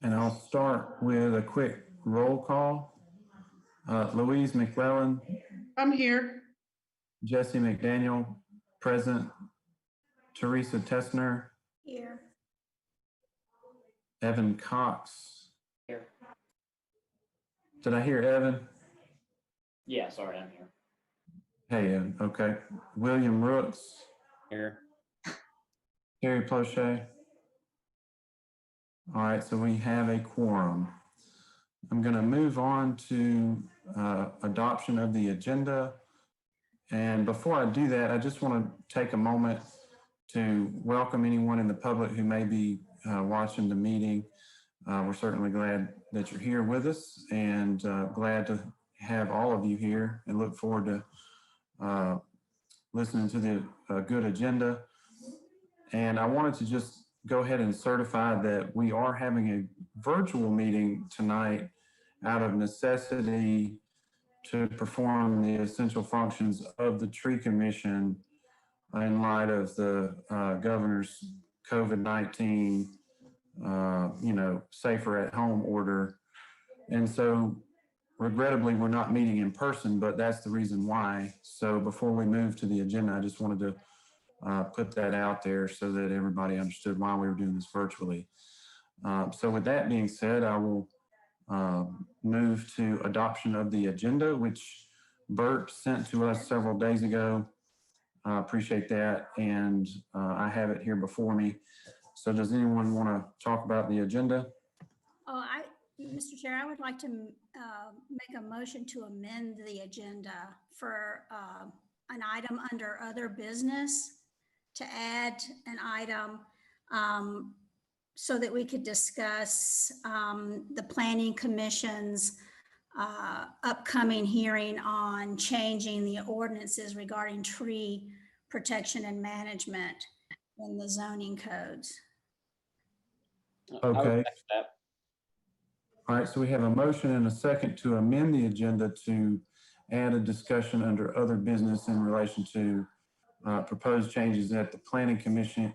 And I'll start with a quick roll call. Louise McClellan, I'm here. Jesse McDaniel, present. Teresa Tessner, Here. Evan Cox. Here. Did I hear Evan? Yeah, sorry, I'm here. Hey, Evan. Okay. William Rooks, Here. Terry Plochet. All right, so we have a quorum. I'm going to move on to adoption of the agenda. And before I do that, I just want to take a moment to welcome anyone in the public who may be watching the meeting. We're certainly glad that you're here with us, and glad to have all of you here, and look forward to listening to the good agenda. And I wanted to just go ahead and certify that we are having a virtual meeting tonight out of necessity to perform the essential functions of the Tree Commission in light of the governor's COVID-19, safer at home order. And so regrettably, we're not meeting in person, but that's the reason why. So before we move to the agenda, I just wanted to put that out there so that everybody understood why we were doing this virtually. So with that being said, I will move to adoption of the agenda, which Bert sent to us several days ago. Appreciate that. And I have it here before me. So does anyone want to talk about the agenda? Mr. Chair, I would like to make a motion to amend the agenda for an item under other business, to add an item so that we could discuss the Planning Commission's upcoming hearing on changing the ordinances regarding tree protection and management in the zoning codes. Okay. All right, so we have a motion and a second to amend the agenda to add a discussion under other business in relation to proposed changes at the Planning Commission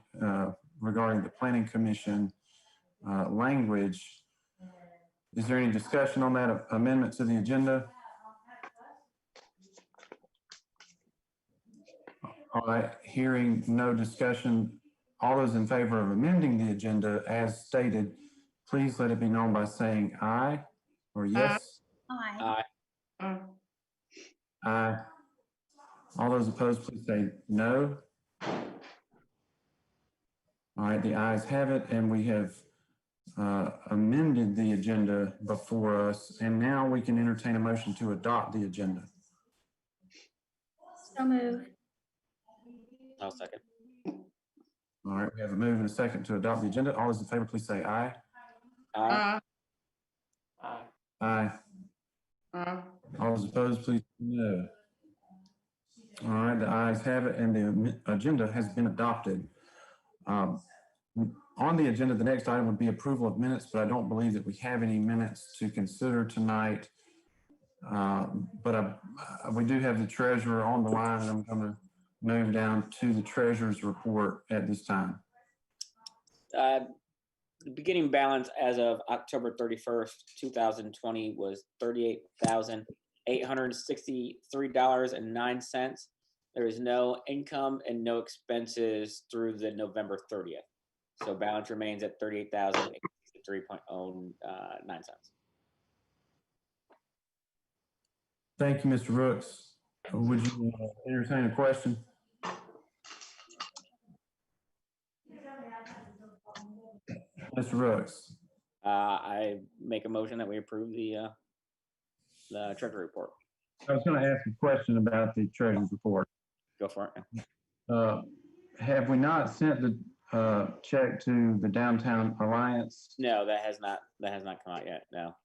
regarding the Planning Commission language. Is there any discussion on that amendment to the agenda? All right, hearing no discussion, all those in favor of amending the agenda as stated, please let it be known by saying aye or yes. Aye. Aye. Aye. All those opposed, please say no. All right, the ayes have it, and we have amended the agenda before us, and now we can entertain a motion to adopt the agenda. So moved. I'll second. All right, we have a move and a second to adopt the agenda. All those in favor, please say aye. Aye. Aye. All those opposed, please say no. All right, the ayes have it, and the agenda has been adopted. On the agenda, the next item would be approval of minutes, but I don't believe that we have any minutes to consider tonight. But we do have the treasurer on the line, and I'm going to move down to the treasurer's report at this time. The beginning balance as of October 31st, 2020 was $38,863.09. There is no income and no expenses through the November 30th. So balance remains at $38,863.09. Thank you, Mr. Rooks. Would you entertain a question? Mr. Rooks. I make a motion that we approve the treasury report. I was going to ask a question about the treasurer's report. Go for it. Have we not sent the check to the Downtown Alliance? No, that has not come out yet. No,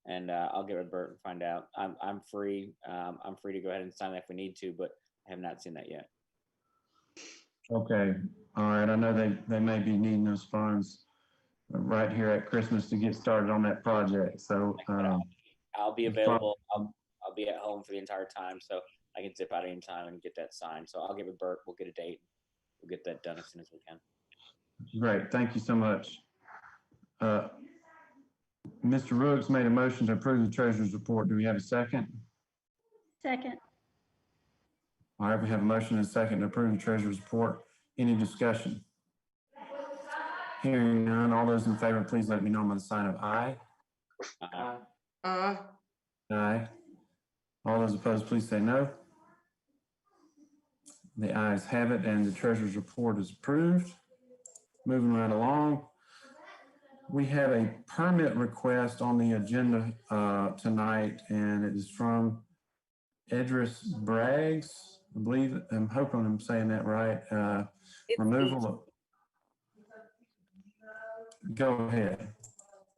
and I'll get with Bert and find out. I'm free. I'm free to go ahead and sign that if we need to, but I have not seen that yet. Okay. All right. I know they may be needing those funds right here at Christmas to get started on that project. So I'll be available. I'll be at home for the entire time, so I can zip out any time and get that signed. So I'll get with Bert. We'll get a date. We'll get that done as soon as we can. Great. Thank you so much. Mr. Rooks made a motion to approve the treasurer's report. Do we have a second? Second. All right, we have a motion and a second to approve the treasurer's report. Any discussion? Hearing none, all those in favor, please let me know by the sign of aye. Aye. All those opposed, please say no. The ayes have it, and the treasurer's report is approved. Moving right along, we have a permit request on the agenda tonight, and it is from Idris Braggs. I believe, I'm hoping I'm saying that right. Removal of. Go ahead.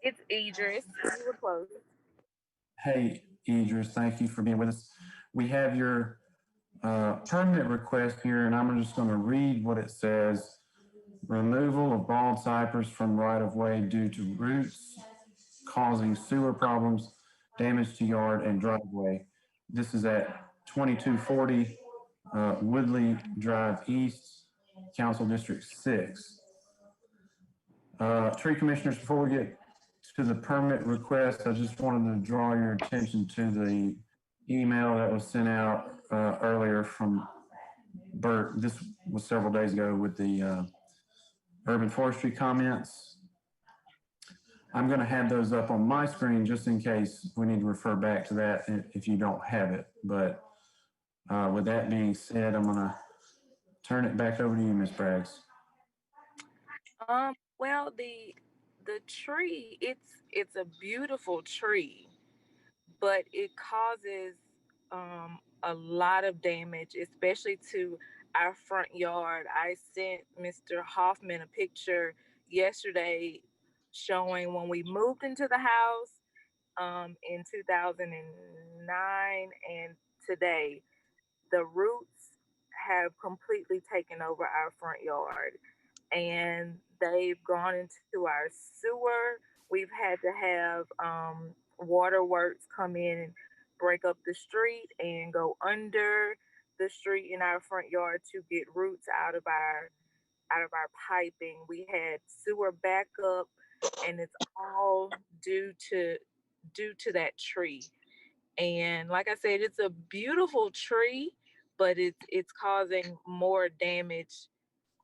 It's Idris. You were close. Hey, Idris, thank you for being with us. We have your permit request here, and I'm just going to read what it says. Removal of bald cypress from right-of-way due to roots causing sewer problems, damage to yard and driveway. This is at 2240 Woodley Drive East, Council District 6. Tree commissioners, before we get to the permit request, I just wanted to draw your attention to the email that was sent out earlier from Bert. This was several days ago with the urban forestry comments. I'm going to have those up on my screen just in case we need to refer back to that if you don't have it. But with that being said, I'm going to turn it back over to you, Ms. Braggs. Well, the tree, it's a beautiful tree, but it causes a lot of damage, especially to our front yard. I sent Mr. Hoffman a picture yesterday showing when we moved into the house in 2009 and today, the roots have completely taken over our front yard, and they've gone into our sewer. We've had to have waterworks come in and break up the street and go under the street in our front yard to get roots out of our piping. We had sewer backup, and it's all due to that tree. And like I said, it's a beautiful tree, but it's causing more damage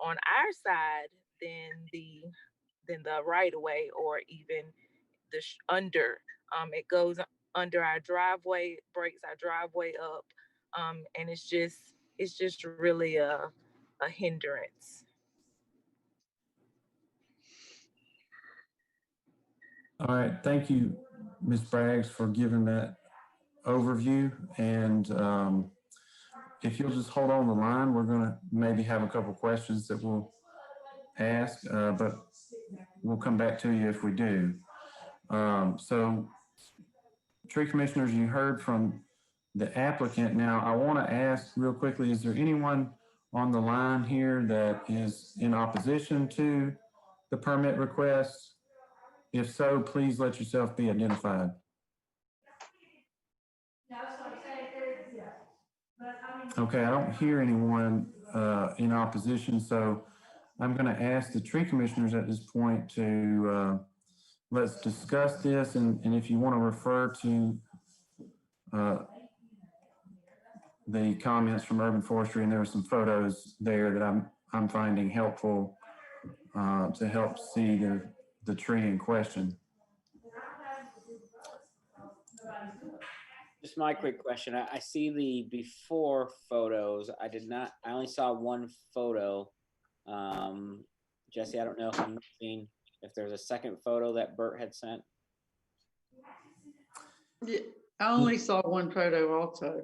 on our side than the right of way, or even the under. It goes under our driveway, breaks our driveway up, and it's just really a hindrance. All right, thank you, Ms. Braggs, for giving that overview. And if you'll just hold on the line, we're going to maybe have a couple questions that we'll ask, but we'll come back to you if we do. So, tree commissioners, you heard from the applicant. Now, I want to ask real quickly, is there anyone on the line here that is in opposition to the permit request? If so, please let yourself be identified. Okay, I don't hear anyone in opposition, so I'm going to ask the tree commissioners at this point to let's discuss this, and if you want to refer to the comments from Urban Forestry, and there are some photos there that I'm finding helpful to help see the tree in question. Just my quick question. I see the before photos. I only saw one photo. Jesse, I don't know if you've seen, if there's a second photo that Bert had sent. Yeah, I only saw one photo also.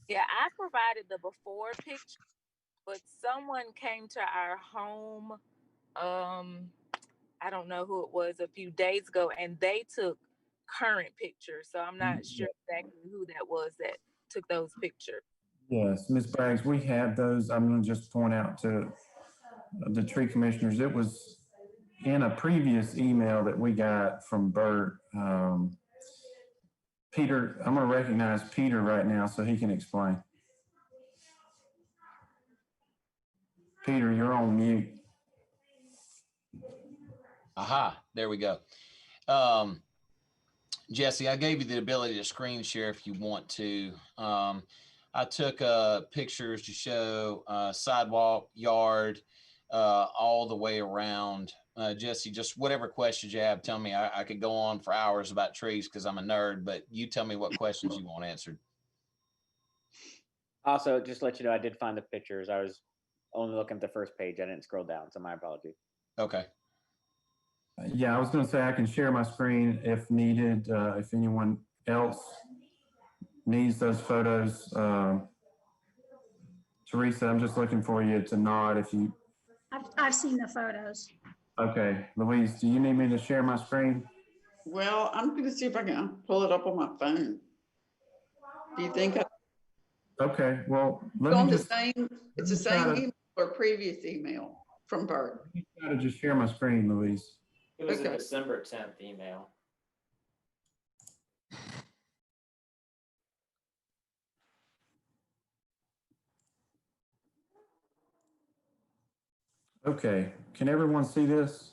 Yeah, I provided the before picture, but someone came to our home, I don't know who it was, a few days ago, and they took current pictures. So I'm not sure exactly who that was that took those pictures. Yes, Ms. Braggs, we have those. I'm going to just point out to the tree commissioners, it was in a previous email that we got from Bert. Peter, I'm going to recognize Peter right now so he can explain. Peter, you're on mute. Aha, there we go. Jesse, I gave you the ability to screen share if you want to. I took pictures to show sidewalk, yard, all the way around. Jesse, just whatever questions you have, tell me. I could go on for hours about trees because I'm a nerd, but you tell me what questions you want answered. Also, just to let you know, I did find the pictures. I was only looking at the first page. I didn't scroll down, so my apologies. Okay. Yeah, I was going to say I can share my screen if needed. If anyone else needs those photos, Teresa, I'm just looking for you to nod if you. I've seen the photos. Okay, Louise, do you need me to share my screen? Well, I'm going to see if I can pull it up on my phone. Do you think Okay, well, let on me the just same, it's the try same to- email or previous email from Bert? try to just share my screen, Louise. It was Okay. a December 10th email. Okay, can everyone see this?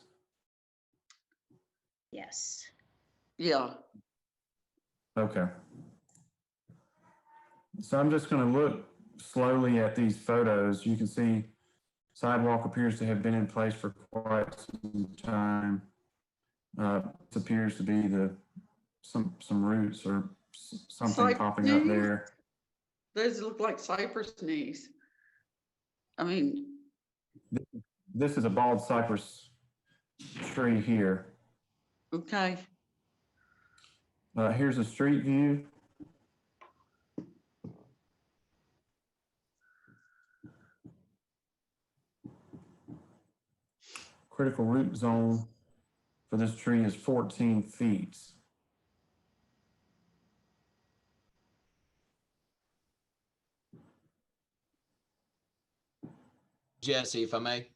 Yes. Yeah. Okay. So I'm just going to look slowly at these photos. You can see sidewalk appears to have been in place for quite some time. This appears to be some roots or something Cypress popping up knees? there. Those look like cypress knees. I mean, This is a bald cypress tree here. okay. Here's a street view. Critical root zone for this tree is 14 feet. Jesse, if I may.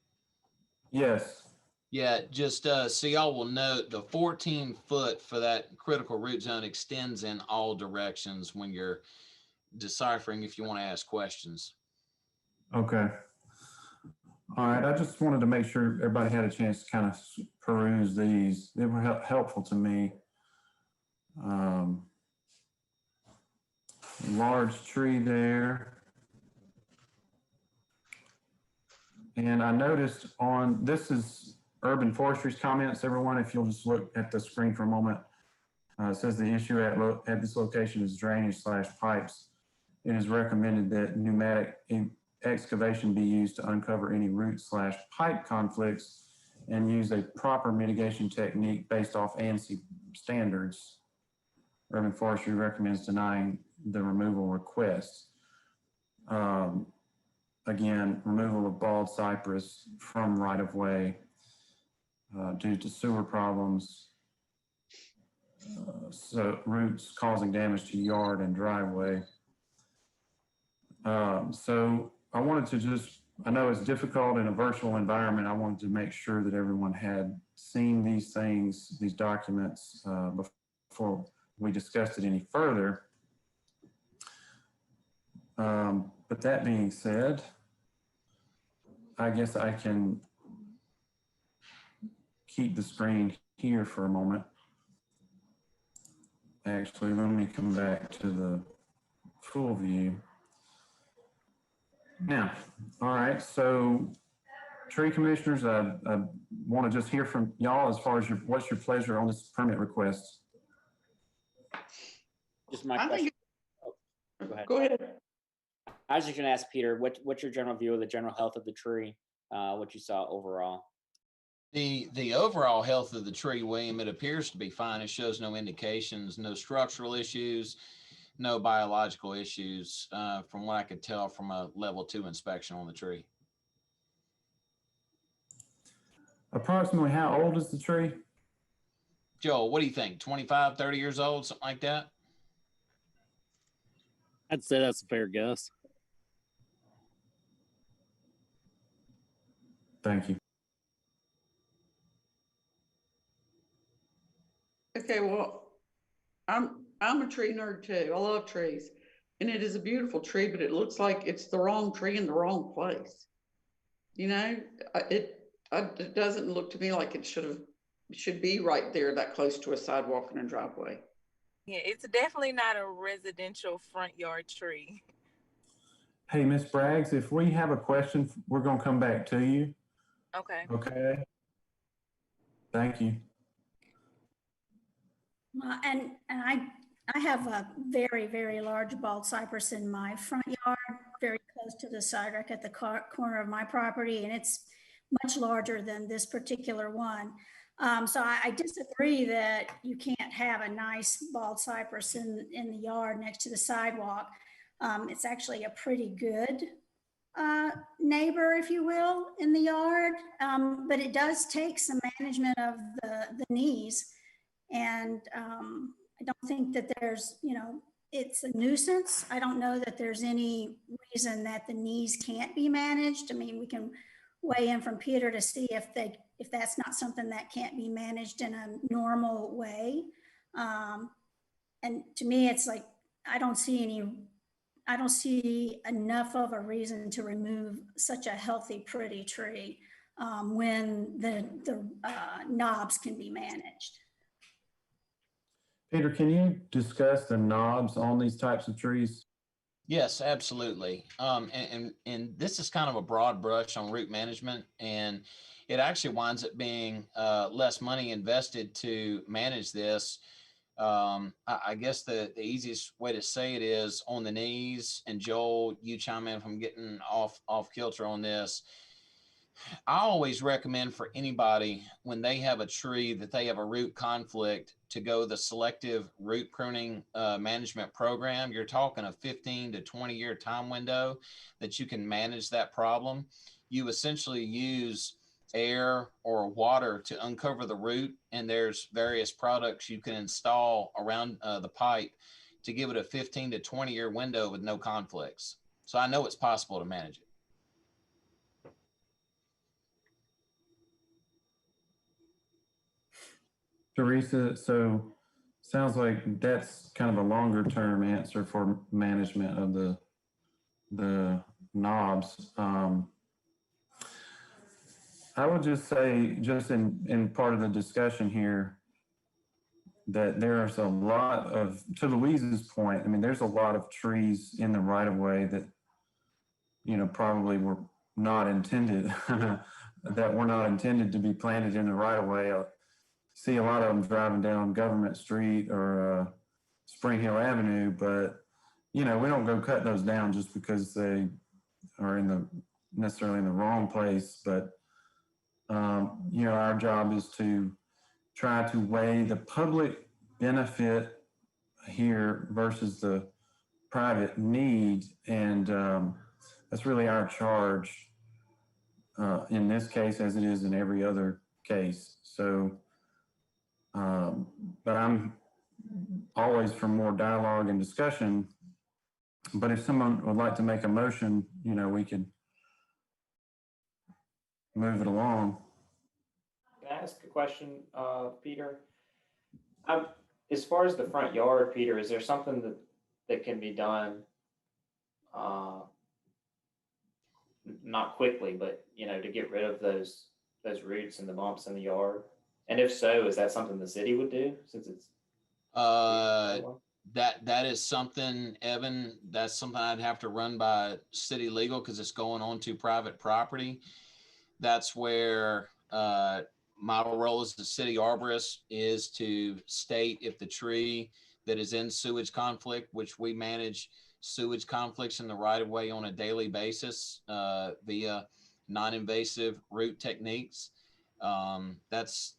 Yes. Yeah, just so y'all will note, the 14-foot for that critical root zone extends in all directions when you're deciphering if you want to ask questions. Okay. All right. I just wanted to make sure everybody had a chance to kind of peruse these. They were helpful to me. Large tree there. And I noticed this is Urban Forestry's comments, everyone, if you'll just look at the screen for a moment. It says the issue at this location is drainage/pipes. It is recommended that pneumatic excavation be used to uncover any root/pipe conflicts and use a proper mitigation technique based off ANSI standards. Urban Forestry recommends denying the removal request. Again, removal of bald cypress from right-of-way due to sewer problems, so roots causing damage to yard and driveway. So I wanted to just, I know it's difficult in a virtual environment. I wanted to make sure that everyone had seen these things, these documents before we discussed it any further. But that being said, I guess I can keep the screen here for a moment. Actually, let me come back to the full view. Now, all right, so tree commissioners, I want to just hear from y'all as far as what's your pleasure on this permit request? Just my I question. think, Go ahead. go ahead. I was just going to ask Peter, what's your general view of the general health of the tree? What you saw overall? The overall health of the tree, William, it appears to be fine. It shows no indications, no structural issues, no biological issues, from what I could tell from a level 2 inspection on the tree. Approximately how old is the tree? Joel, what do you think? 25, 30 years old, something like that? I'd say that's a fair guess. Thank you. Okay, well, I'm a tree nerd too. I love trees. And it is a beautiful tree, but it looks like it's the wrong tree in the wrong place. You know, it doesn't look to me like it should have should be right there that close to a sidewalk and a driveway. Yeah, it's definitely not a residential front yard tree. Hey, Miss Braggs, if we have a question, we're gonna come back to you. Okay. Okay? Thank you. And I have a very, very large bald cypress in my front yard, very close to the sidewalk at the corner of my property, and it's much larger than this particular one. So I disagree that you can't have a nice bald cypress in the yard next to the sidewalk. It's actually a pretty good neighbor, if you will, in the yard, but it does take some management of the knees. And I don't think that there's, it's a nuisance. I don't know that there's any reason that the knees can't be managed. I mean, we can weigh in from Peter to see if that's not something that can't be managed in a normal way. And to me, it's like, I don't see enough of a reason to remove such a healthy, pretty tree when the knobs can be managed. Peter, can you discuss the knobs on these types of trees? Yes, absolutely. And this is kind of a broad brush on root management, and it actually winds up being less money invested to manage this. I guess the easiest way to say it is on the knees, and Joel, you chime in if I'm getting off kilter on this. I always recommend for anybody when they have a tree that they have a root conflict to go the selective root pruning management program. You're talking a 15 to 20 year time window that you can manage that problem. You essentially use air or water to uncover the root, and there's various products you can install around the pipe to give it a 15 to 20 year window with no conflicts. So I know it's possible to manage it. Teresa, so sounds like that's kind of a longer term answer for management of the knobs. I would just say, just in part of the discussion here, that there's a lot of, to Louise's point, I mean, there's a lot of trees in the right of way that, probably were not intended, that were not intended to be planted in the right of way. See a lot of them driving down Government Street or Spring Hill Avenue, but we don't go cut those down just because they are necessarily in the wrong place. But our job is to try to weigh the public benefit here versus the private need, and that's really our charge in this case, as it is in every other case. So. But I'm always for more dialogue and discussion. But if someone would like to make a motion, we could move it along. Can I ask a question, Peter? As far as the front yard, Peter, is there something that can be done, not quickly, but to get rid of those roots and the bumps in the yard? And if so, is that something the city would do since it's? That is something, Evan, that's something I'd have to run by city legal because it's going on to private property. That's where my role as the city arborist is to state if the tree that is in sewage conflict, which we manage sewage conflicts in the right of way on a daily basis via non-invasive root techniques. That's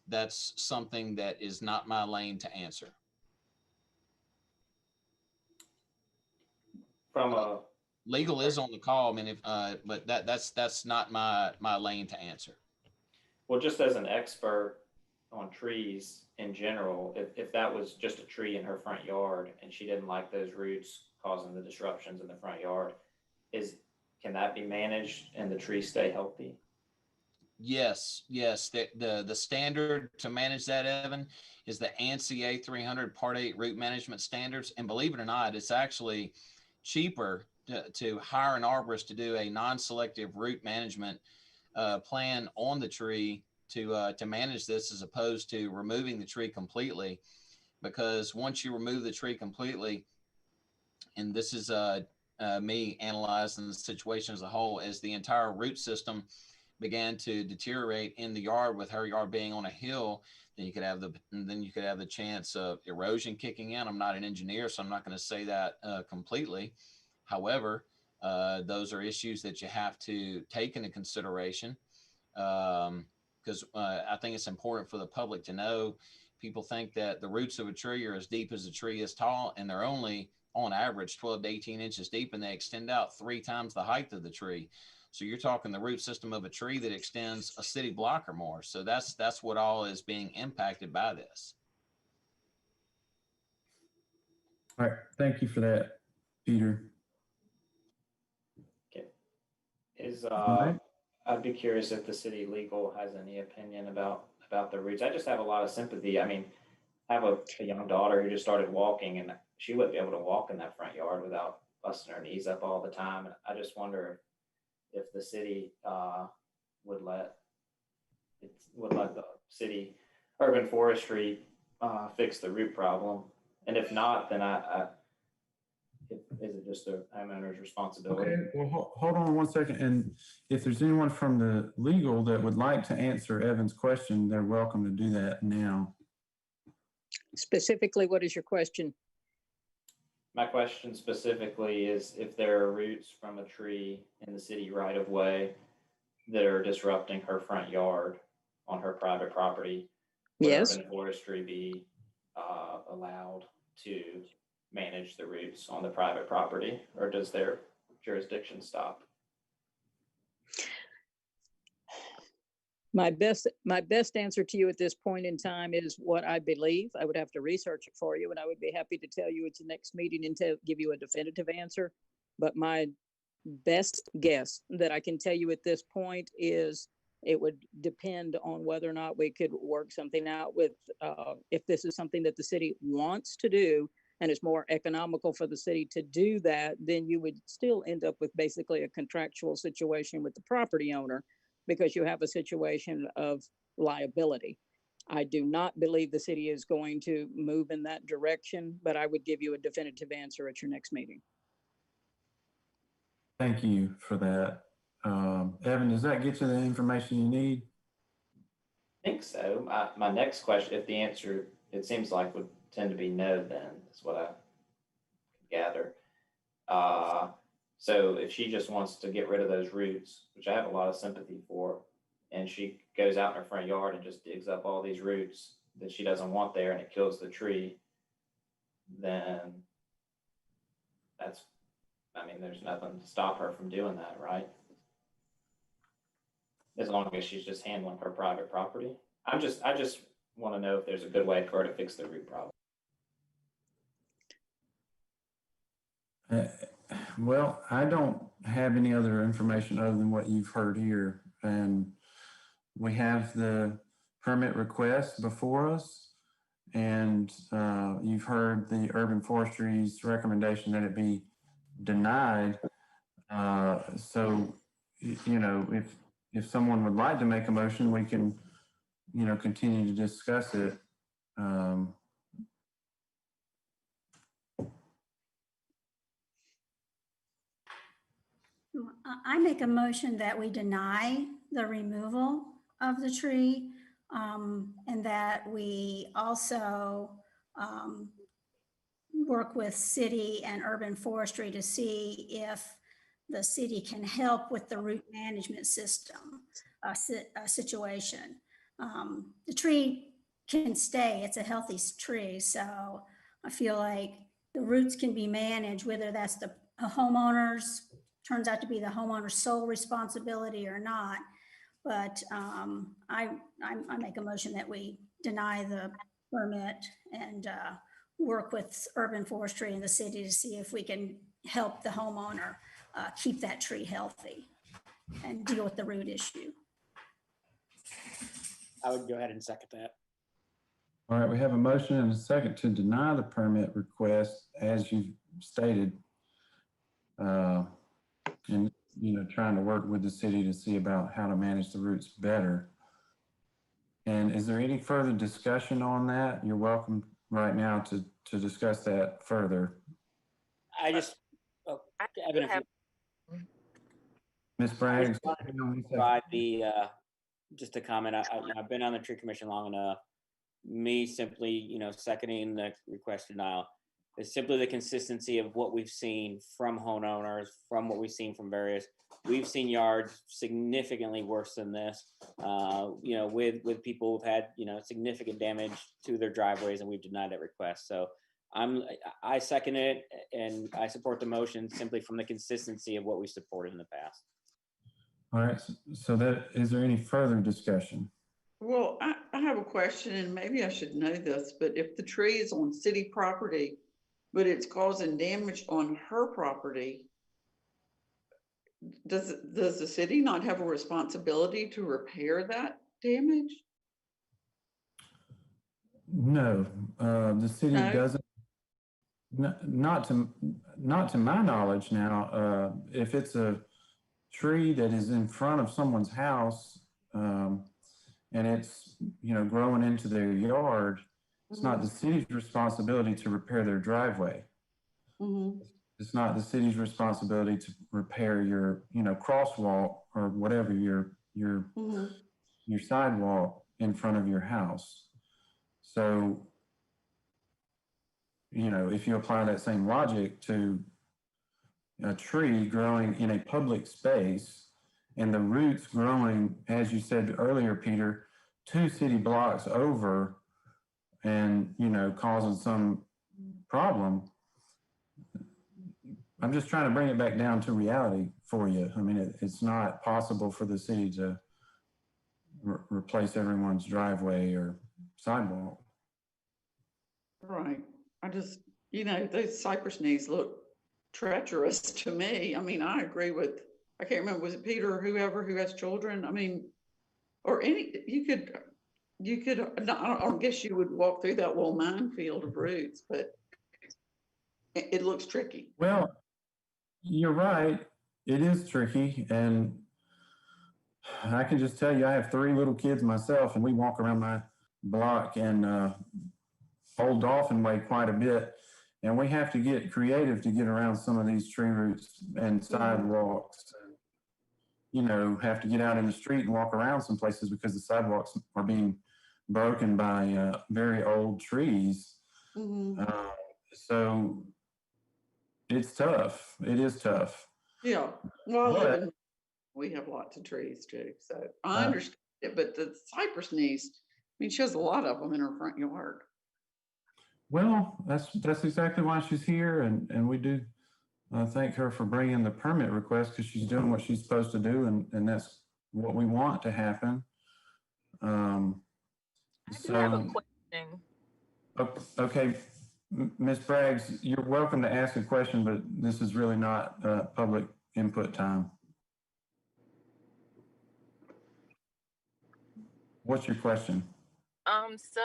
something that is not my lane to answer. Legal is on the call. I mean, but that's not my lane to answer. Well, just as an expert on trees in general, if that was just a tree in her front yard and she didn't like those roots causing the disruptions in the front yard, can that be managed and the tree stay healthy? Yes. The standard to manage that, Evan, is the ANSI A300 Part 8 root management standards. And believe it or not, it's actually cheaper to hire an arborist to do a non-selective root management plan on the tree to manage this as opposed to removing the tree completely, because once you remove the tree completely, and this is me analyzing the situation as a whole, as the entire root system began to deteriorate in the yard, with her yard being on a hill, then you could have the chance of erosion kicking in. I'm not an engineer, so I'm not going to say that completely. However, those are issues that you have to take into consideration, because I think it's important for the public to know. People think that the roots of a tree are as deep as the tree is tall, and they're only on average 12 to 18 inches deep, and they extend out 3 times the height of the tree. So you're talking the root system of a tree that extends a city block or more. So that's what all is being impacted by this. All right, thank you for that, Peter. Okay. right. I'd be curious if the city legal has any opinion about the roots. I just have a lot of sympathy. I mean, I have a young daughter who just started walking, and she wouldn't be able to walk in that front yard without busting her knees up all the time. And I just wonder if the city would let the city urban forestry fix the root problem, and if not, then is it just the homeowner's responsibility? Okay, well, hold on one second. And if there's anyone from the legal that would like to answer Evan's question, they're welcome to do that now. Specifically, what is your question? My question specifically is if there are roots from a tree in the city right of way that are disrupting her front yard on her private property, would Yes. urban forestry be allowed to manage the roots on the private property, or does their jurisdiction stop? My best answer to you at this point in time is what I believe. I would have to research it for you, and I would be happy to tell you at the next meeting and give you a definitive answer. But my best guess that I can tell you at this point is it would depend on whether or not we could work something out with, if this is something that the city wants to do and it's more economical for the city to do that, then you would still end up with basically a contractual situation with the property owner, because you have a situation of liability. I do not believe the city is going to move in that direction, but I would give you a definitive answer at your next meeting. Thank you for that. Evan, does that get you the information you need? I think so. My next question, if the answer, it seems like, would tend to be no, then is what I gather. So if she just wants to get rid of those roots, which I have a lot of sympathy for, and she goes out in her front yard and just digs up all these roots that she doesn't want there, and it kills the tree, then there's nothing to stop her from doing that, right? As long as she's just handling her private property. I just want to know if there's a good way for her to fix the root problem. Well, I don't have any other information other than what you've heard here. And we have the permit request before us, and you've heard the urban forestry's recommendation that it be denied. So, you know, if someone would like to make a motion, we can, you know, continue to discuss it. I make a motion that we deny the removal of the tree, and that we also work with city and urban forestry to see if the city can help with the root management system situation. The tree can stay, it's a healthy tree, so I feel like the roots can be managed, whether that's the homeowners, turns out to be the homeowner's sole responsibility or not. But I make a motion that we deny the permit and work with urban forestry in the city to see if we can help the homeowner keep that tree healthy and deal with the root issue. I would go ahead and second that. All right, we have a motion and a second to deny the permit request, as you stated. And, you know, trying to work with the city to see about how to manage the roots better. And is there any further discussion on that? You're welcome right now to discuss that further. I just, oh, Evan, if have- you, Ms. I Braggs? just wanted to provide the, just a comment. I've been on the tree commission long enough. Me simply, seconding the request denial is simply the consistency of what we've seen from homeowners, from what we've seen from various. We've seen yards significantly worse than this, with people who've had, significant damage to their driveways, and we've denied that request. So I second it, and I support the motion simply from the consistency of what we supported in the past. All right, so is there any further discussion? Well, I have a question, and maybe I should know this, but if the tree is on city property, but it's causing damage on her property, does the city not have a responsibility to repair that damage? No, the city No? doesn't. Not to my knowledge now. If it's a tree that is in front of someone's house, and it's growing into their yard, it's not the city's responsibility to repair their driveway. Mm-hmm. It's not the city's responsibility to repair your crosswalk or whatever your sidewalk in front of your house. So if you apply that same logic to a tree growing in a public space and the roots growing, as you said earlier, Peter, 2 city blocks over and, causing some problem, I'm just trying to bring it back down to reality for you. I mean, it's not possible for the city to replace everyone's driveway or sidewalk. Right. I just, those cypress knees look treacherous to me. I mean, I agree with, I can't remember, was it Peter or whoever who has children? I mean, or you could, I guess you would walk through that little minefield of roots, but it looks tricky. Well, you're right. It is tricky. And I can just tell you, I have 3 little kids myself, and we walk around my block and hold dolphin way quite a bit. And we have to get creative to get around some of these tree roots and sidewalks. Have to get out in the street and walk around some places because the sidewalks are being broken by very old trees. Mm-hmm. So it's tough. It is tough. Yeah. Well, we have lots of trees too, so I understand it. But the cypress knees, I mean, she has a lot of them in her front yard. Well, that's exactly why she's here, and we do thank her for bringing the permit request because she's doing what she's supposed to do, and that's what we want to happen. I do have a question. Okay, Ms. Braggs, you're welcome to ask a question, but this is really not public input time. What's your question? So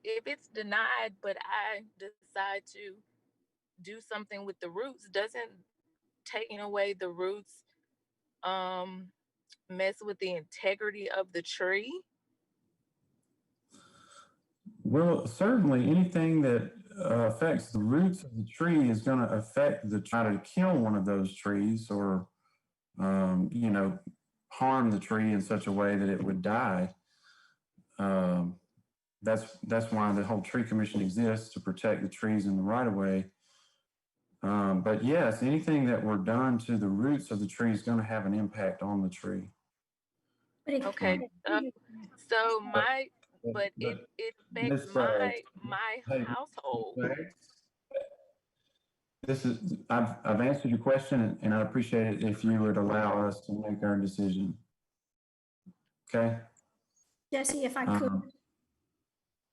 if it's denied, but I decide to do something with the roots, doesn't taking away the roots mess with the integrity of the tree? Well, certainly anything that affects the roots of the tree is going to affect try to kill one of those trees or, harm the tree in such a way that it would die. That's why the whole tree commission exists, to protect the trees in the right of way. But yes, anything that were done to the roots of the tree is going to have an impact on the tree. Okay. So it affects my household. I've answered your question, and I appreciate it if you would allow us to make our decision. Okay. Jesse, if I could.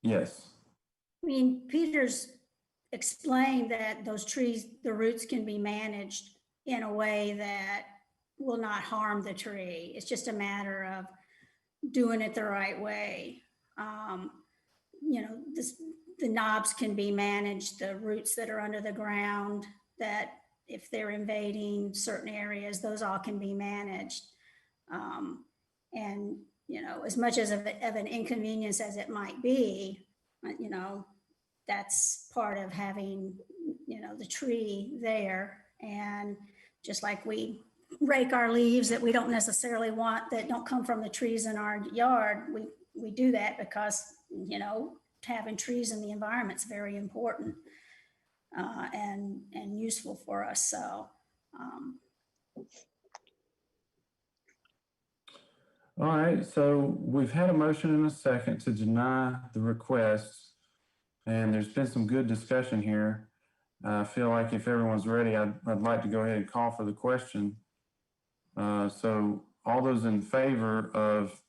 Yes. I mean, Peter's explained that those trees, the roots can be managed in a way that will not harm the tree. It's just a matter of doing it the right way. The knobs can be managed, the roots that are under the ground, that if they're invading certain areas, those all can be managed. And as much as of an inconvenience as it might be, that's part of having, the tree there. And just like we rake our leaves that we don't necessarily want, that don't come from the trees in our yard, we do that because, having trees in the environment is very important and useful for us. So, All right, so we've had a motion and a second to deny the request, and there's been some good discussion here. I feel like if everyone's ready, I'd like to go ahead and call for the question. So all those in favor of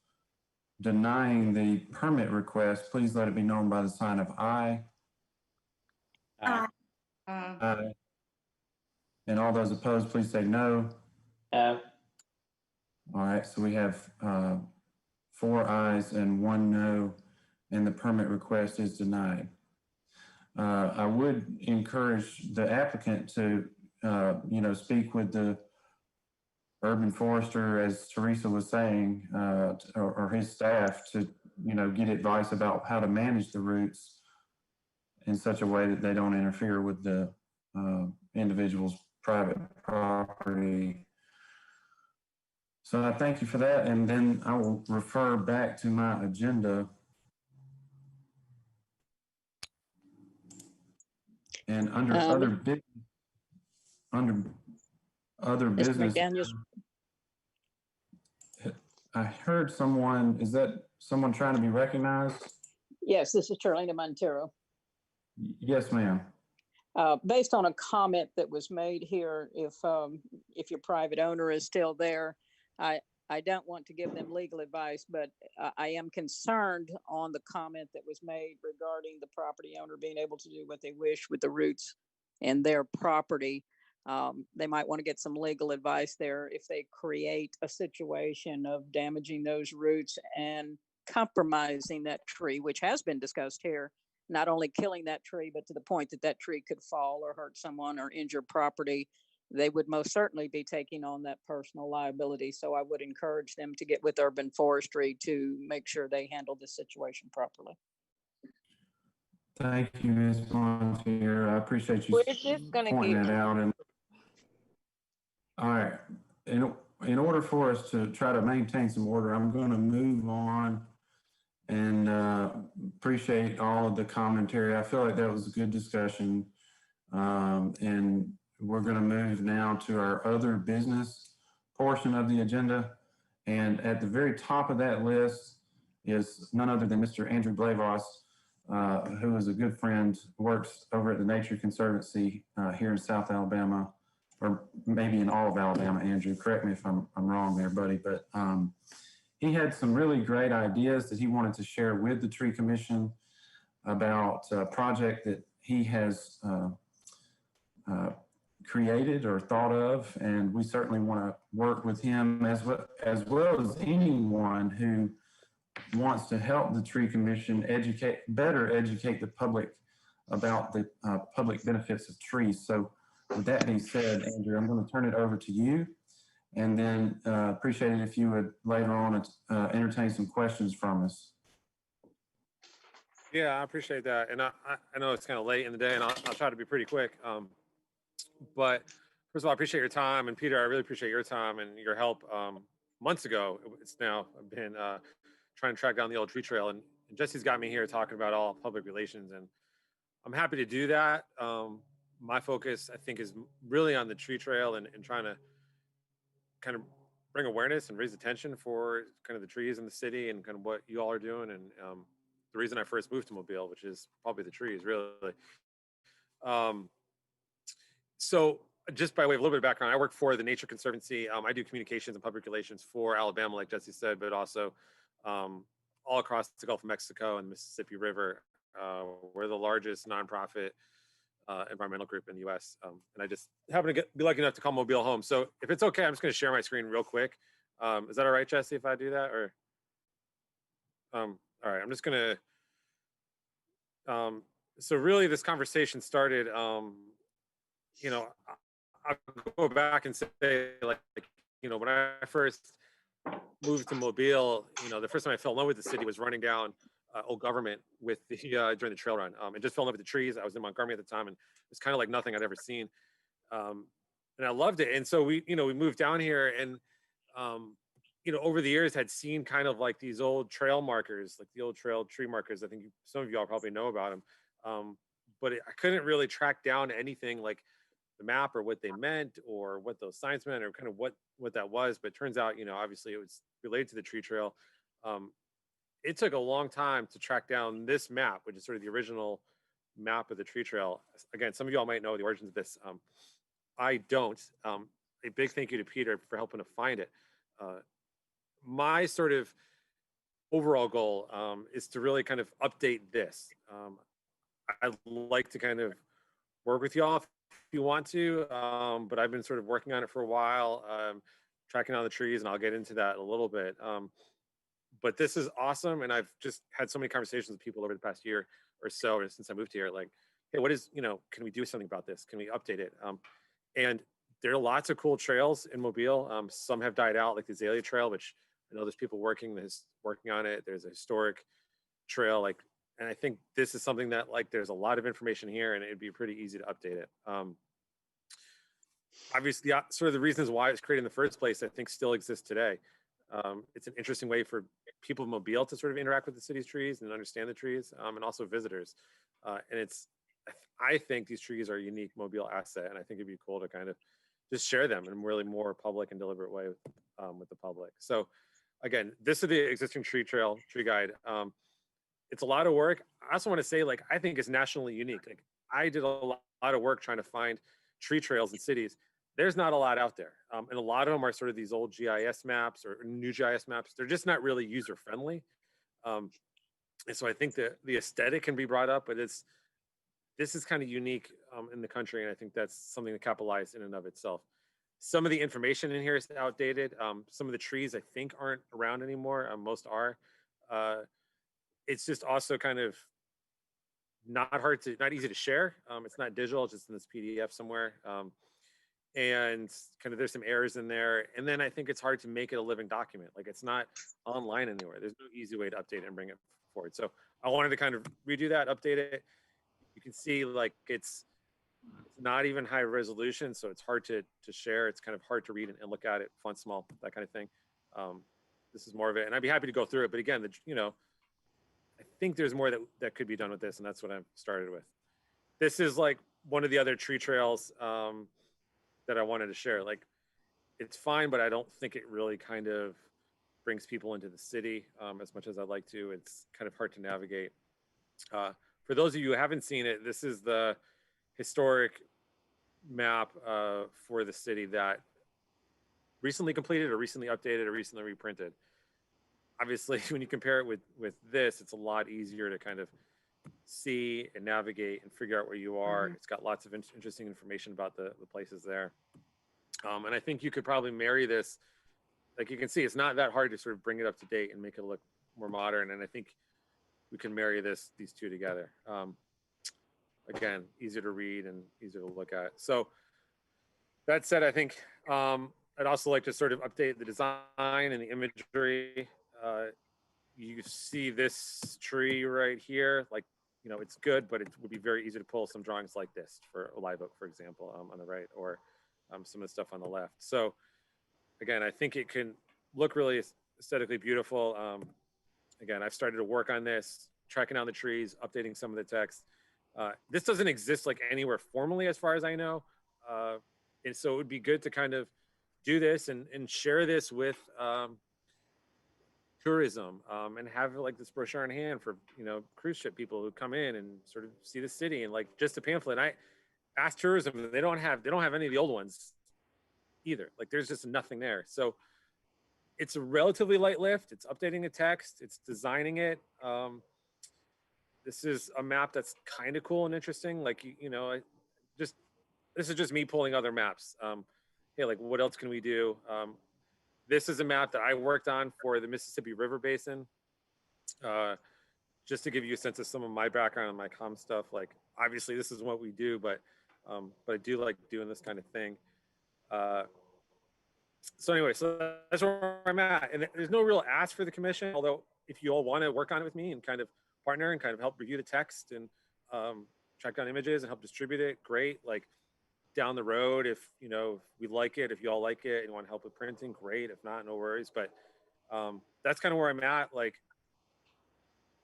denying the permit request, please let it be known by the sign of aye. Aye. Aye. And all those opposed, please say no. No. All right, so we have 4 ayes and 1 no, and the permit request is denied. I would encourage the applicant to, speak with the urban forester, as Teresa was saying, or his staff to, get advice about how to manage the roots in such a way that they don't interfere with the individual's private property. So I thank you for that, and then I will refer back to my agenda. And under other Mr. business, McDaniels, I heard someone, is that someone trying to be recognized? yes, this is Charlene Montero. Yes, ma'am. Based on a comment that was made here, if your private owner is still there, I don't want to give them legal advice, but I am concerned on the comment that was made regarding the property owner being able to do what they wish with the roots in their property. They might want to get some legal advice there if they create a situation of damaging those roots and compromising that tree, which has been discussed here. Not only killing that tree, but to the point that that tree could fall or hurt someone or injure property, they would most certainly be taking on that personal liability. So I would encourage them to get with urban forestry to make sure they handle this situation properly. Thank you, Ms. Montier. I appreciate you We're just gonna pointing get. that out. And all right, in order for us to try to maintain some order, I'm going to move on. And appreciate all of the commentary. I feel like that was a good discussion. And we're going to move now to our other business portion of the agenda. And at the very top of that list is none other than Mr. Andrew Blavos, who is a good friend, works over at the Nature Conservancy here in South Alabama, or maybe in all of Alabama. Andrew, correct me if I'm wrong there, buddy. But he had some really great ideas that he wanted to share with the Tree Commission about a project that he has created or thought of, and we certainly want to work with him as well as anyone who wants to help the Tree Commission better educate the public about the public benefits of trees. So with that being said, Andrew, I'm going to turn it over to you. And then appreciate it if you would later on entertain some questions from us. Yeah, I appreciate that. And I know it's kind of late in the day, and I'll try to be pretty quick. But first of all, I appreciate your time. And Peter, I really appreciate your time and your help. Months ago, it's now been trying to track down the old tree trail. And Jesse's got me here talking about all public relations. And I'm happy to do that. My focus, I think, is really on the tree trail and trying to kind of bring awareness and raise attention for kind of the trees in the city and kind of what you all are doing. And the reason I first moved to Mobile, which is probably the trees, really. So just by way of a little bit of background, I work for the Nature Conservancy. I do communications and public relations for Alabama, like Jesse said, but also all across the Gulf of Mexico and the Mississippi River. We're the largest nonprofit environmental group in the U.S. And I just happen to be lucky enough to call Mobile home. So if it's okay, I'm just going to share my screen real quick. Is that all right, Jesse, if I do that? Or all right, I'm just going to. So really, this conversation started. I'll go back and say, like, when I first moved to Mobile, the first time I fell in love with the city was running down Old Government with the during the trail run. And just fell in love with the trees. I was in Montgomery at the time, and it's kind of like nothing I'd ever seen. And I loved it. And so we moved down here, and over the years had seen kind of like these old trail markers, like the old trail tree markers. I think some of y'all probably know about them. But I couldn't really track down anything like the map or what they meant or what those signs meant or kind of what that was. But it turns out, obviously it was related to the tree trail. It took a long time to track down this map, which is sort of the original map of the tree trail. Again, some of y'all might know the origins of this. I don't. A big thank you to Peter for helping to find it. My sort of overall goal is to really kind of update this. I'd like to kind of work with y'all if you want to, but I've been sort of working on it for a while, tracking down the trees, and I'll get into that a little bit. But this is awesome, and I've just had so many conversations with people over the past year or so since I moved here, like, hey, what is, can we do something about this? Can we update it? And there are lots of cool trails in Mobile. Some have died out, like the Azalea Trail, which I know there's people working on it. There's a historic trail, and I think this is something that there's a lot of information here, and it'd be pretty easy to update it. Obviously, sort of the reasons why it was created in the first place, I think still exists today. It's an interesting way for people in Mobile to sort of interact with the city's trees and understand the trees, and also visitors. And I think these trees are a unique Mobile asset, and I think it'd be cool to kind of just share them in a really more public and deliberate way with the public. So again, this is the existing tree guide. It's a lot of work. I also want to say, I think it's nationally unique. I did a lot of work trying to find tree trails in cities. There's not a lot out there. And a lot of them are sort of these old GIS maps or new GIS maps. They're just not really user friendly. And so I think that the aesthetic can be brought up, but this is kind of unique in the country. And I think that's something to capitalize in and of itself. Some of the information in here is outdated. Some of the trees I think aren't around anymore. Most are. It's just also kind of not easy to share. It's not digital, it's just in this PDF somewhere. And kind of there's some errors in there. And then I think it's hard to make it a living document. It's not online anywhere. There's no easy way to update it and bring it forward. So I wanted to kind of redo that, update it. You can see it's not even high resolution, so it's hard to share. It's kind of hard to read and look at it, font small, that kind of thing. This is more of it, and I'd be happy to go through it. But again, I think there's more that could be done with this, and that's what I've started with. This is one of the other tree trails that I wanted to share. It's fine, but I don't think it really kind of brings people into the city as much as I'd like to. It's kind of hard to navigate. For those of you who haven't seen it, this is the historic map for the city that recently completed or recently updated or recently reprinted. Obviously, when you compare it with this, it's a lot easier to kind of see and navigate and figure out where you are. It's got lots of interesting information about the places there. And I think you could probably marry this. You can see, it's not that hard to sort of bring it up to date and make it look more modern. And I think we can marry these two together. Again, easier to read and easier to look at. So that said, I think I'd also like to sort of update the design and the imagery. You see this tree right here, it's good, but it would be very easy to pull some drawings like this for a live oak, for example, on the right, or some of the stuff on the left. So again, I think it can look really aesthetically beautiful. Again, I've started to work on this, tracking down the trees, updating some of the text. This doesn't exist anywhere formally as far as I know. And so it would be good to kind of do this and share this with tourism and have this brochure in hand for cruise ship people who come in and sort of see the city, and just a pamphlet. I asked tourism, they don't have any of the old ones either. There's just nothing there. So it's a relatively light lift. It's updating the text, it's designing it. This is a map that's kind of cool and interesting. This is just me pulling other maps. Hey, what else can we do? This is a map that I worked on for the Mississippi River Basin. Just to give you a sense of some of my background and my comm stuff. Obviously this is what we do, but I do like doing this kind of thing. So anyway, so that's where I'm at. And there's no real ask for the commission, although if you all want to work on it with me and kind of partner and kind of help review the text and track down images and help distribute it, great. Like down the road, if you know, if we like it, if you all like it and you want to help with printing, great. If not, no worries. But that's kind of where I'm at. Like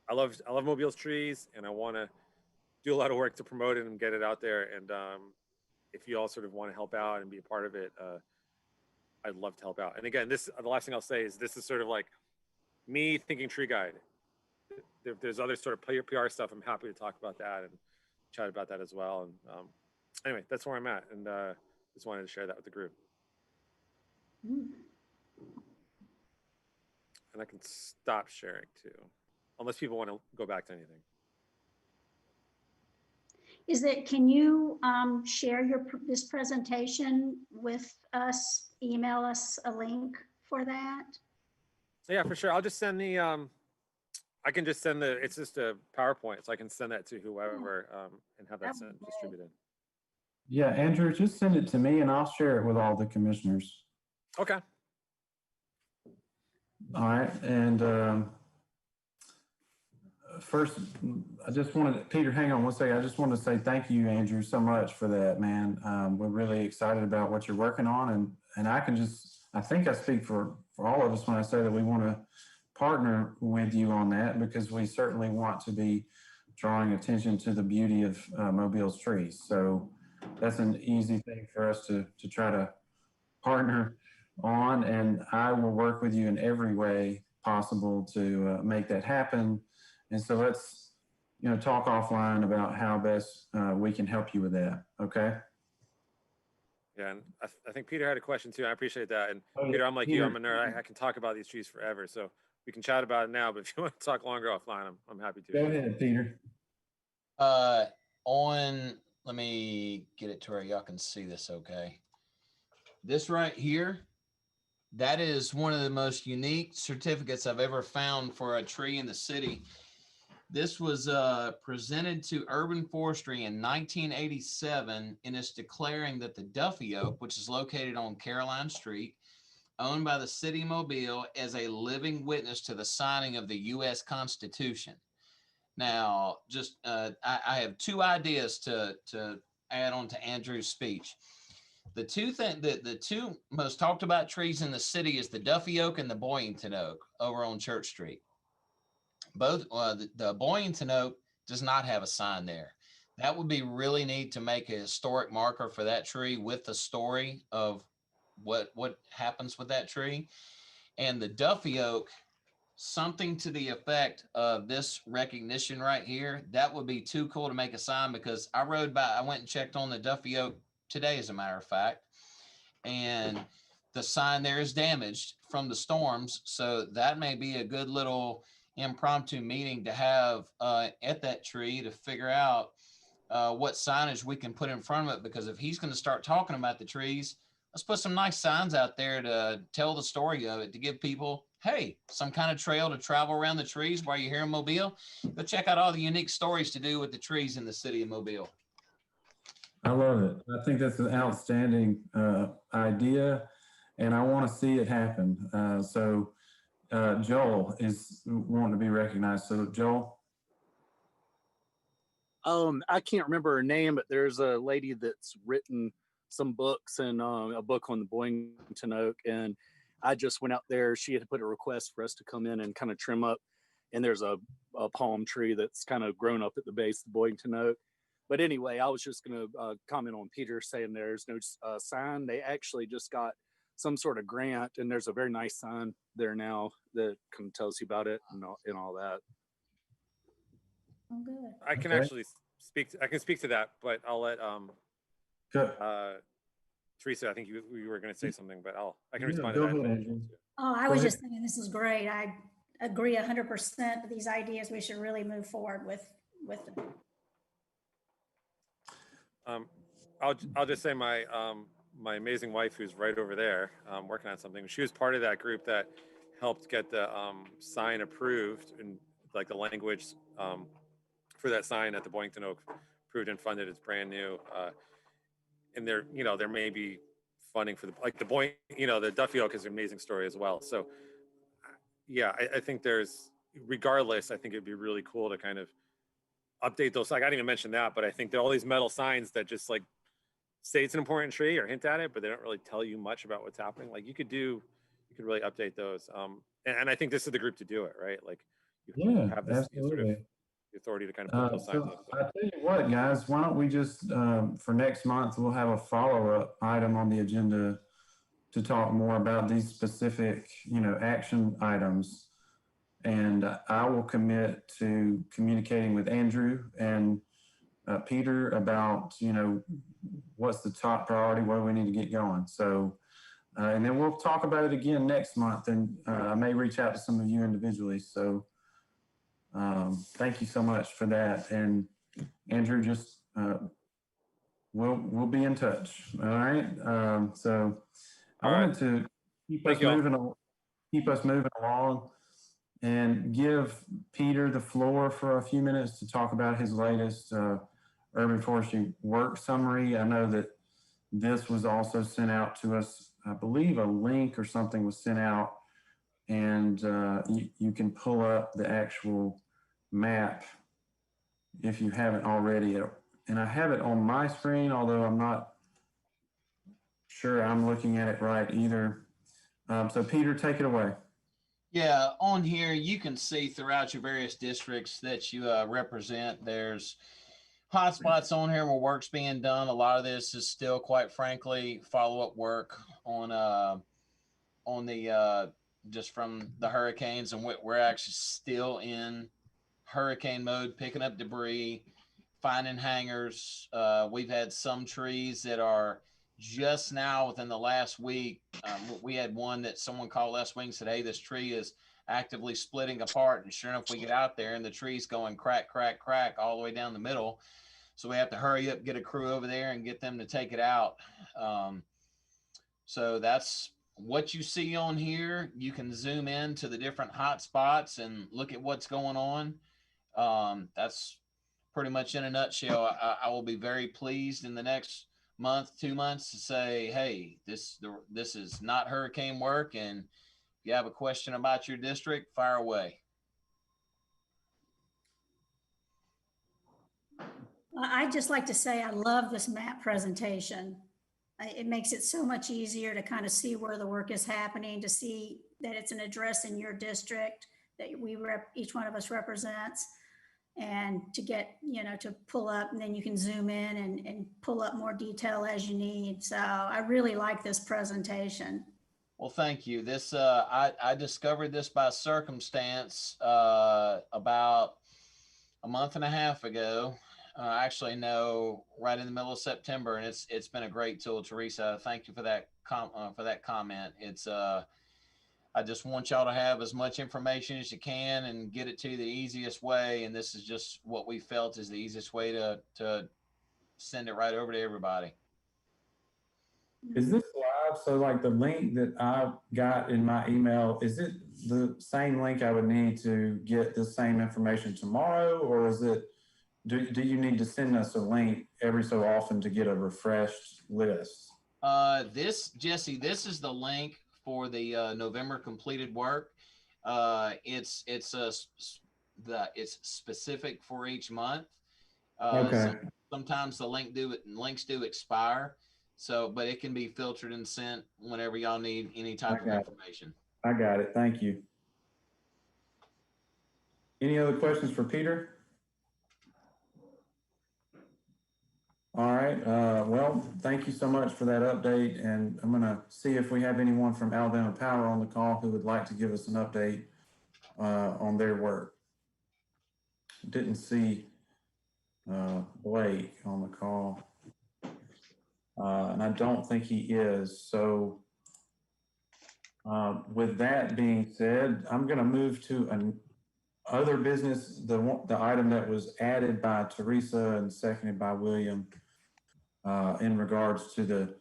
I love Mobile's trees, and I want to do a lot of work to promote it and get it out there. And if you all sort of want to help out and be a part of it, I'd love to help out. And again, this the last thing I'll say is this is sort of like me thinking tree guide. If there's other sort of PR stuff, I'm happy to talk about that and chat about that as well. And anyway, that's where I'm at, and just wanted to share that with the group. And I can stop sharing too, unless people want to go back to anything. Can you share this presentation with us, email us a link for that? Yeah, for sure. I'll just send the, I can just send it's just a PowerPoint, so I can send that to whoever and have that sent distributed. Yeah, Andrew, just send it to me and I'll share it with all the commissioners. Okay. All right, and first, I just wanted, Peter, hang on one second. I just want to say thank you, Andrew, so much for that, man. We're really excited about what you're working on, and I think I speak for all of us when I say that we want to partner with you on that, because we certainly want to be drawing attention to the beauty of Mobile's trees. So that's an easy thing for us to try to partner on, and I will work with you in every way possible to make that happen. And so let's, talk offline about how best we can help you with that. Okay. Yeah, and I think Peter had a question too. I appreciate that. And Oh, Peter, I'm like Peter. you. I'm a nerd. I can talk about these trees forever. So we can chat about it now. But if you want to talk longer offline, I'm happy to. Go ahead, Peter. Let me get it to where y'all can see this. Okay. This right here, that is one of the most unique certificates I've ever found for a tree in the city. This was presented to Urban Forestry in 1987, and it's declaring that the Duffy Oak, which is located on Caroline Street, owned by the city of Mobile, as a living witness to the signing of the U.S. Constitution. Now, just I have two ideas to add on to Andrew's speech. The two most talked about trees in the city is the Duffy Oak and the Boyington Oak over on Church Street. Both the Boyington Oak does not have a sign there. That would be really neat to make a historic marker for that tree with the story of what happens with that tree. And the Duffy Oak, something to the effect of this recognition right here. That would be too cool to make a sign, because I went and checked on the Duffy Oak today, as a matter of fact, and the sign there is damaged from the storms. So that may be a good little impromptu meeting to have at that tree to figure out what signage we can put in front of it, because if he's going to start talking about the trees, let's put some nice signs out there to tell the story of it, to give people, hey, some kind of trail to travel around the trees while you're here in Mobile. Go check out all the unique stories to do with the trees in the city of Mobile. I love it. I think that's an outstanding idea, and I want to see it happen. So Joel is wanting to be recognized. So Joel. I can't remember her name, but there's a lady that's written some books and a book on the Boyington Oak. And I just went out there. She had put a request for us to come in and kind of trim up. And there's a palm tree that's kind of grown up at the base of the Boyington Oak. But anyway, I was just going to comment on Peter saying there's no sign. They actually just got some sort of grant, and there's a very nice sign there now that kind of tells you about it and all that. Oh, good. I can Okay. actually speak to that, but I'll let Teresa, I think you were going to say something, but I can respond to that. Go ahead, Andrew. Oh, I was just thinking this is great. I agree 100% with these ideas. We should really move forward with them. I'll just say my amazing wife, who's right over there, working on something. She was part of that group that helped get the sign approved, and like the language for that sign at the Boyington Oak approved and funded. It's brand new, and there may be funding for the Boeing, the Duffy Oak is an amazing story as well. So yeah, I think regardless, I think it'd be really cool to kind of update those. Like, I didn't even mention that, but I think there are all these metal signs that just like say it's an important tree or hint at it, but they don't really tell you much about what's happening. Like you could really update those. And I think this is the group to do it, right? Like you have this sort of authority to kind of put those signs up. I tell you what, guys, why don't we just, for next month, we'll have a follow-up item on the agenda to talk more about these specific, action items. And I will commit to communicating with Andrew and Peter about, what's the top priority, what do we need to get going. So, and then we'll talk about it again next month, and I may reach out to some of you individually. So thank you so much for that. And Andrew, just we'll be in touch. All right. So I wanted to keep us moving along and give Peter the floor for a few minutes to talk about his latest urban forestry work summary. I know that this was also sent out to us. I believe a link or something was sent out, and you can pull up the actual map if you haven't already. And I have it on my screen, although I'm not sure I'm looking at it right either. So Peter, take it away. Yeah, on here, you can see throughout your various districts that you represent, there's hotspots on here where work's being done. A lot of this is still, quite frankly, follow-up work on the just from the hurricanes, and we're actually still in hurricane mode, picking up debris, finding hangers. We've had some trees that are just now within the last week. We had one that someone called last week and said, hey, this tree is actively splitting apart. And sure enough, we get out there and the tree's going crack, crack, crack all the way down the middle. So we have to hurry up, get a crew over there and get them to take it out. So that's what you see on here. You can zoom in to the different hot spots and look at what's going on. That's pretty much in a nutshell. I will be very pleased in the next month, 2 months to say, hey, this is not hurricane work. And if you have a question about your district, fire away. I'd just like to say I love this map presentation. It makes it so much easier to kind of see where the work is happening, to see that it's an address in your district that each one of us represents, and to get, to pull up, and then you can zoom in and pull up more detail as you need. So I really like this presentation. Well, thank you. This, I discovered this by circumstance about a month and a half ago. Actually, no, right in the middle of September, and it's been a great tool, Teresa. Thank you for that comment. It's I just want y'all to have as much information as you can and get it to you the easiest way. And this is just what we felt is the easiest way to send it right over to everybody. Is this live? So like the link that I got in my email, is it the same link I would need to get the same information tomorrow? Or is it, do you need to send us a link every so often to get a refreshed list? Jesse, this is the link for the November completed work. It's specific for each month. Okay. Sometimes the links do expire. So, but it can be filtered and sent whenever y'all need any type of information. I got it. Thank you. Any other questions for Peter? All right. Well, thank you so much for that update. And I'm going to see if we have anyone from Alabama Power on the call who would like to give us an update on their work. Didn't see Blake on the call. And I don't think he is. So with that being said, I'm going to move to other business, the item that was added by Teresa and seconded by William in regards to the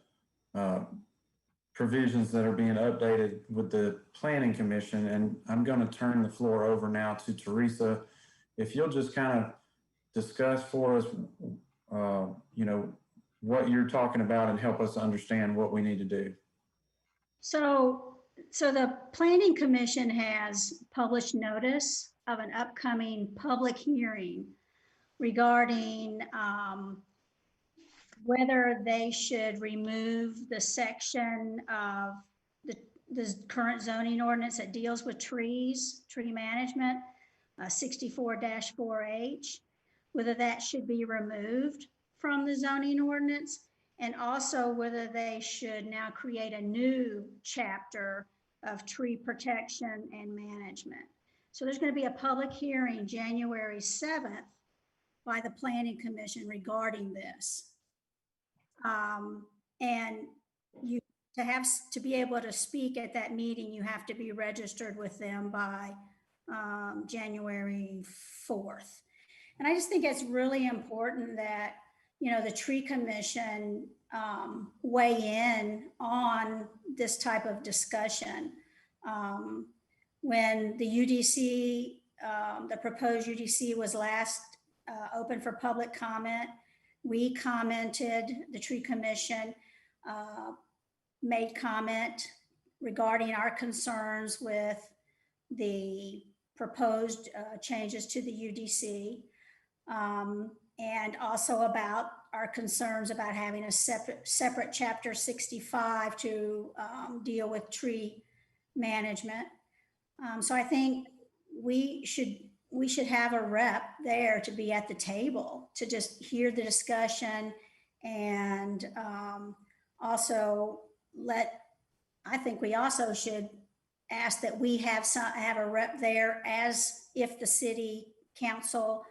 provisions that are being updated with the Planning Commission. And I'm going to turn the floor over now to Teresa. If you'll just kind of discuss for us, what you're talking about and help us understand what we need to do. So the Planning Commission has published notice of an upcoming public hearing regarding whether they should remove the section of the current zoning ordinance that deals with trees, tree management, 64-4H, whether that should be removed from the zoning ordinance, and also whether they should now create a new chapter of tree protection and management. So there's going to be a public hearing January 7th by the Planning Commission regarding this. And you to be able to speak at that meeting, you have to be registered with them by January 4th. And I just think it's really important that, you know, the Tree Commission weigh in on this type of discussion. When the UDC, the proposed UDC was last open for public comment, we commented, the Tree Commission made comment regarding our concerns with the proposed changes to the UDC, and also about our concerns about having a separate chapter 65 to deal with tree management. So I think we should have a rep there to be at the table to just hear the discussion, and also I think we also should ask that we have a rep there, as if the city council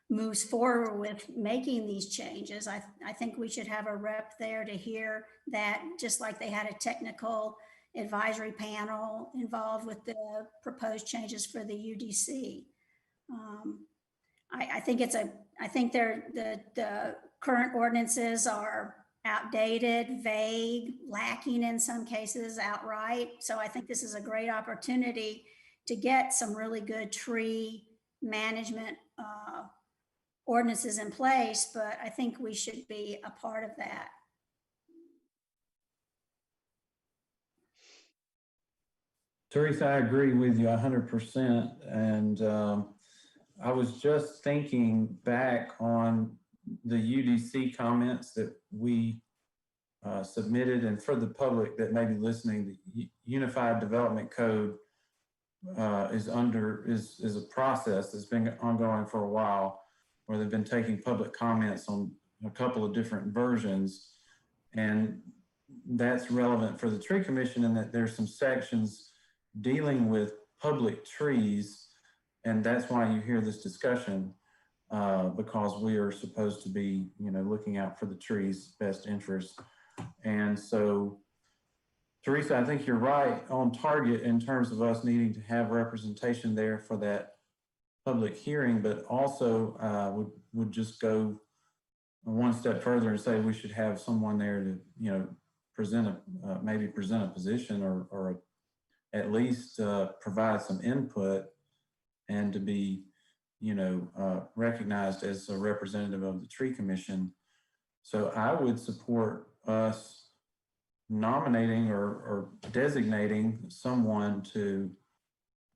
moves forward with making these changes. I think we should have a rep there to hear that, just like they had a technical advisory panel involved with the proposed changes for the UDC. I think the current ordinances are outdated, vague, lacking in some cases outright. So I think this is a great opportunity to get some really good tree management ordinances in place, but I think we should be a part of that. Teresa, I agree with you 100%. And I was just thinking back on the UDC comments that we submitted, and for the public that may be listening, the Unified Development Code is a process that's been ongoing for a while, where they've been taking public comments on a couple of different versions. And that's relevant for the Tree Commission in that there's some sections dealing with public trees. And that's why you hear this discussion, because we are supposed to be, you know, looking out for the trees' best interests. And so, Teresa, I think you're right on target in terms of us needing to have representation there for that public hearing, but also would just go one step further and say we should have someone there to, you know, maybe present a position, or at least provide some input, and to be, you know, recognized as a representative of the Tree Commission. So I would support us nominating or designating someone to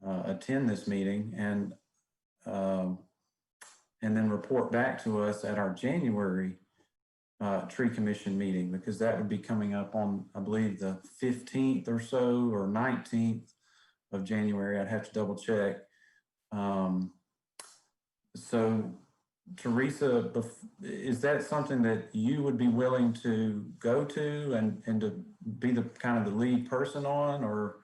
attend this meeting, and then report back to us at our January Tree Commission meeting, because that would be coming up on, I believe, the 15th or so, or 19th of January. I'd have to double check. So Teresa, is that something that you would be willing to go to and to be the kind of the lead person on, or?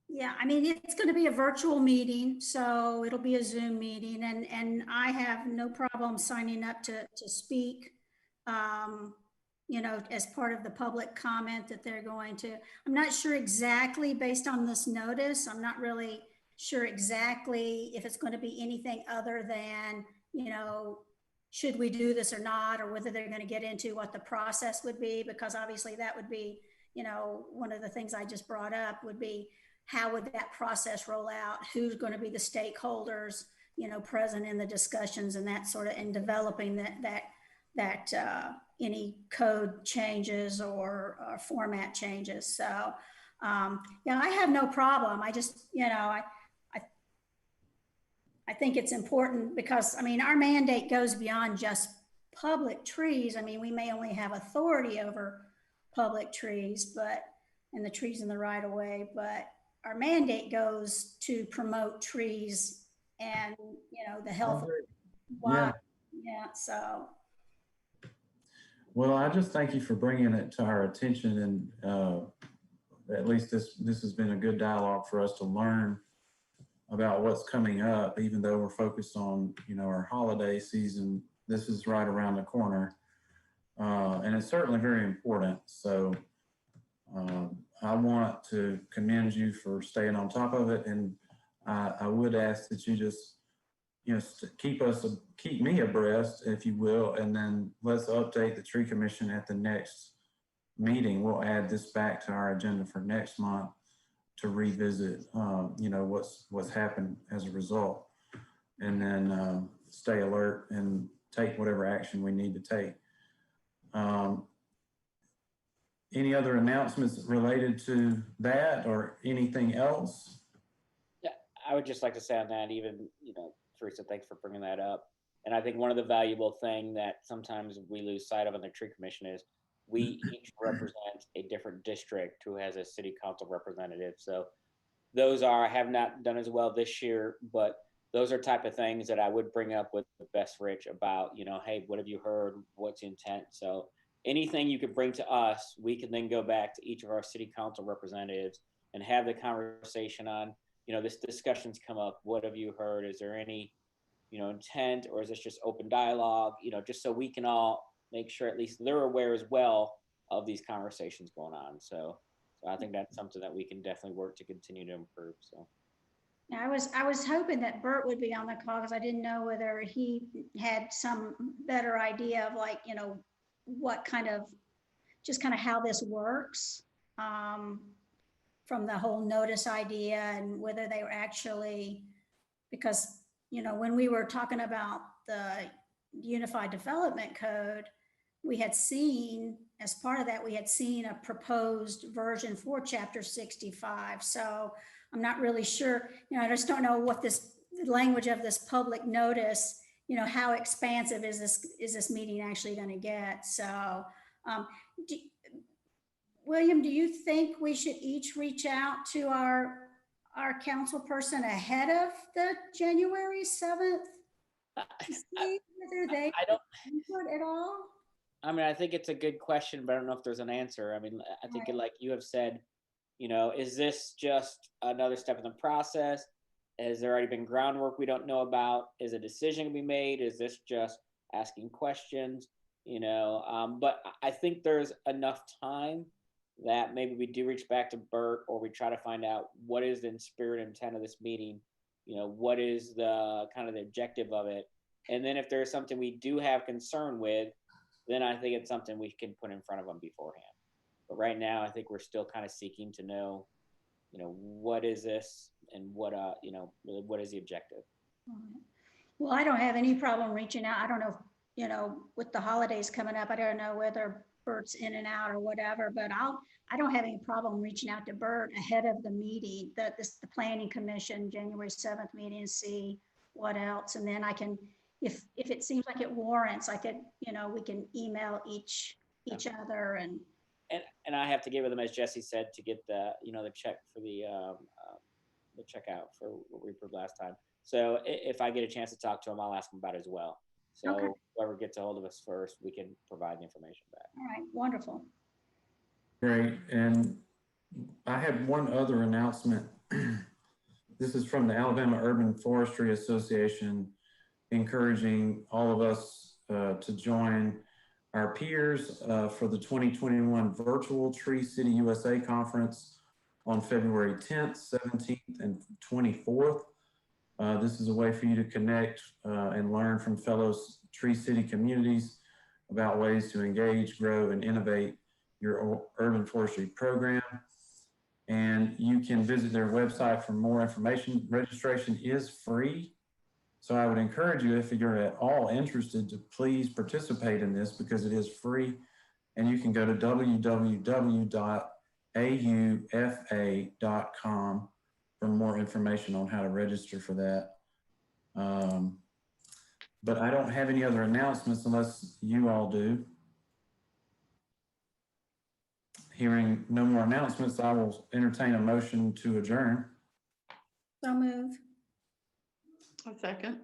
Yeah, I mean, it's going to be a virtual meeting, so it'll be a Zoom meeting, and I have no problem signing up to speak, you know, as part of the public comment that they're going to. I'm not sure exactly, based on this notice, I'm not really sure exactly if it's going to be anything other than, you know, should we do this or not, or whether they're going to get into what the process would be, because obviously that would be, you know, one of the things I just brought up would be, how would that process roll out? Who's going to be the stakeholders present in the discussions and that sort of, and developing that any code changes or format changes. So, I have no problem. I just, I think it's important because, our mandate goes beyond just public trees. We may only have authority over public trees, and the trees in the right of way, but our mandate goes to promote trees and, the health of Yeah. yeah, so. Well, I just thank you for bringing it to our attention, and at least this has been a good dialogue for us to learn about what's coming up. Even though we're focused on our holiday season, this is right around the corner, and it's certainly very important. So I want to commend you for staying on top of it, and I would ask that you just keep me abreast, if you will, and then let's update the tree commission at the next meeting. We'll add this back to our agenda for next month to revisit, what's happened as a result, and then stay alert and take whatever action we need to take. Any other announcements related to that or anything else? Yeah, I would just like to say on that, even, Teresa, thanks for bringing that up. And I think one of the valuable thing that sometimes we lose sight of on the tree commission is we each represent a different district who has a city council representative. So those I have not done as well this year, but those are type of things that I would bring up with Best Rich about, hey, what have you heard? What's the intent? So anything you could bring to us, we can then go back to each of our city council representatives and have the conversation on, this discussion's come up. What have you heard? Is there any, intent, or is this just open dialogue? Just so we can all make sure at least they're aware as well of these conversations going on. So I think that's something that we can definitely work to continue to improve. So. Yeah, I was hoping that Bert would be on the call because I didn't know whether he had some better idea of what kind of how this works, from the whole notice idea, and whether they were actually, because when we were talking about the Unified Development Code, we had seen, as part of that, we had seen a proposed version for Chapter 65. So I'm not really sure, I just don't know what the language of this public notice, how expansive is this meeting actually going to get? So, William, do you think we should each reach out to our council person ahead of the January 7th to see whether they input at all? I think it's a good question, but I don't know if there's an answer. I think like you have said, is this just another step in the process? Has there already been groundwork we don't know about? Is a decision to be made? Is this just asking questions? But I think there's enough time that maybe we do reach back to Bert, or we try to find out what is the spirit and intent of this meeting. What is the kind of the objective of it? And then if there's something we do have concern with, then I think it's something we can put in front of them beforehand. But right now, I think we're still kind of seeking to know, what is this, and what, really what is the objective? Well, I don't have any problem reaching out. I don't know, with the holidays coming up, I don't know whether Bert's in and out or whatever, but I don't have any problem reaching out to Bert ahead of the meeting, the Planning Commission January 7th meeting, and see what else. And then I can, if it seems like it warrants, I could, we can email each other and I have to get with them, as Jesse said, to get the the check for the checkout for what we approved last time. So if I get a chance to talk to him, I'll ask him about it as well. So okay. Whoever gets a hold of us first, we can provide the information back. All right, wonderful. Great. And I have one other announcement. This is from the Alabama Urban Forestry Association, encouraging all of us to join our peers for the 2021 Virtual Tree City USA Conference on February 10th, 17th, and 24th. This is a way for you to connect and learn from fellow Tree City communities about ways to engage, grow, and innovate your urban forestry program. And you can visit their website for more information. Registration is free, So I would encourage you, if you're at all interested, to please participate in this because it is free. And you can go to www.aufa.com for more information on how to register for that. But I don't have any other announcements unless you all do. Hearing no more announcements, I will entertain a motion to adjourn. So move. A second.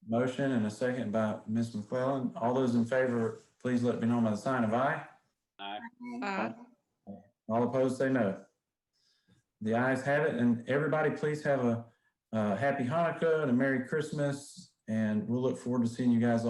Motion and a second by Ms. McClellan. All those in favor, please let me know by the sign of aye. Aye. All opposed, say no. The ayes have it, and everybody please have a happy Hanukkah and a Merry Christmas, and we'll look forward to seeing you guys all